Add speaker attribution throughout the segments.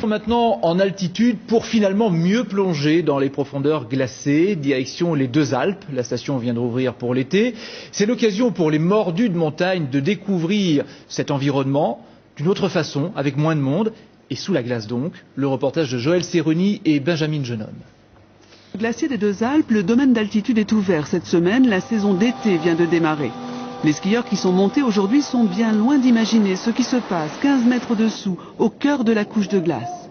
Speaker 1: maintenant en altitude pour finalement mieux plonger dans les profondeurs glacées. Direction les Deux Alpes, la station vient de rouvrir pour l'été. C'est l'occasion pour les mordus de montagne de découvrir cet environnement d'une autre façon, avec moins de monde et sous la glace donc. Le reportage de Joël Serruni et Benjamin Genome.
Speaker 2: Glacier des Deux Alpes, le domaine d'altitude est ouvert cette semaine, la saison d'été vient de démarrer. Les skieurs qui sont montés aujourd'hui sont bien loin d'imaginer ce qui se passe 15 mètres dessous, au cœur de la couche de glace.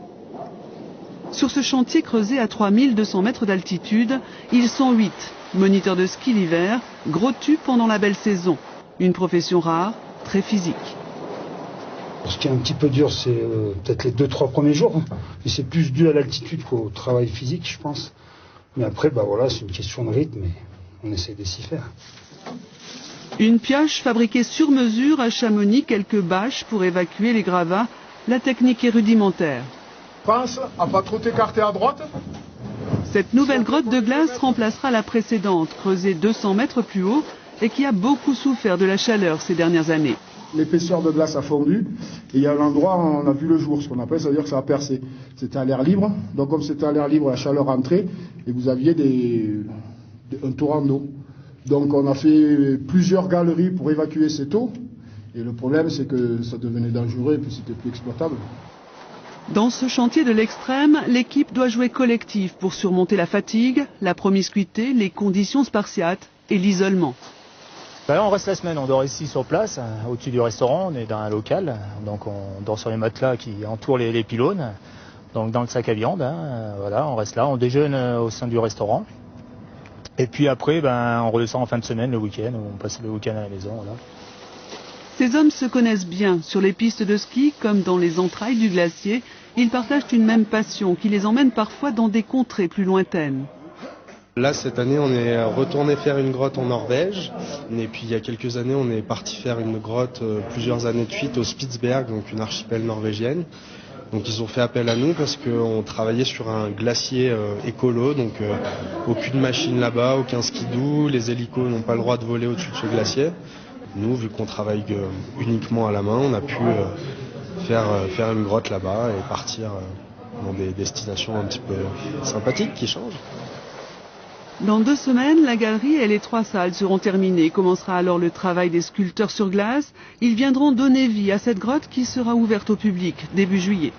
Speaker 2: Sur ce chantier creusé à 3200 mètres d'altitude, ils sont 8. Moniteurs de ski l'hiver, gros tubes pendant la belle saison. Une profession rare, très physique.
Speaker 3: Ce qui est un petit peu dur, c'est peut-être les 2-3 premiers jours. Et c'est plus dû à l'altitude qu'au travail physique, je pense. Mais après, voilà, c'est une question de rythme et on essaie de s'y faire.
Speaker 2: Une pioche fabriquée sur mesure à Chamonix, quelques bâches pour évacuer les gravats. La technique est rudimentaire.
Speaker 4: Pense à pas trop t'écarter à droite.
Speaker 2: Cette nouvelle grotte de glace remplacera la précédente, creusée 200 mètres plus haut et qui a beaucoup souffert de la chaleur ces dernières années.
Speaker 4: L'épaisseur de glace a fondu et il y a un endroit où on a vu le jour, ce qu'on appelle, ça veut dire que ça a percé. C'était à l'air libre, donc comme c'était à l'air libre, la chaleur rentrait et vous aviez un torrent d'eau. Donc on a fait plusieurs galeries pour évacuer cette eau et le problème c'est que ça devenait dangereux et puis c'était plus exploitable.
Speaker 2: Dans ce chantier de l'extrême, l'équipe doit jouer collectif pour surmonter la fatigue, la promiscuité, les conditions spartiates et l'isolement.
Speaker 5: Là, on reste la semaine, on dort ici sur place, au-dessus du restaurant, on est dans un local, donc on dort sur les matelas qui entourent les pylônes, donc dans le sac à viande, voilà, on reste là, on déjeune au sein du restaurant. Et puis après, on redescend en fin de semaine, le week-end, on passe le week-end à la maison. Voilà.
Speaker 2: Ces hommes se connaissent bien. Sur les pistes de ski, comme dans les entrailles du glacier, ils partagent une même passion qui les emmène parfois dans des contrées plus lointaines.
Speaker 6: Là, cette année, on est retourné faire une grotte en Norvège. Et puis, il y a quelques années, on est parti faire une grotte plusieurs années de suite au Spitsberg, donc une archipel norvégienne. Donc, ils ont fait appel à nous parce qu'on travaillait sur un glacier écolo. Donc, aucune machine là-bas, aucun skidoo. Les hélicos n'ont pas le droit de voler au-dessus de ce glacier. Nous, vu qu'on travaille uniquement à la main, on a pu faire une grotte là-bas et partir dans des destinations un petit peu sympathiques qui changent.
Speaker 2: Dans 2 semaines, la galerie et les 3 salles seront terminées. Commencera alors le travail des sculpteurs sur glace. Ils viendront donner vie à cette grotte qui sera ouverte au public début juillet.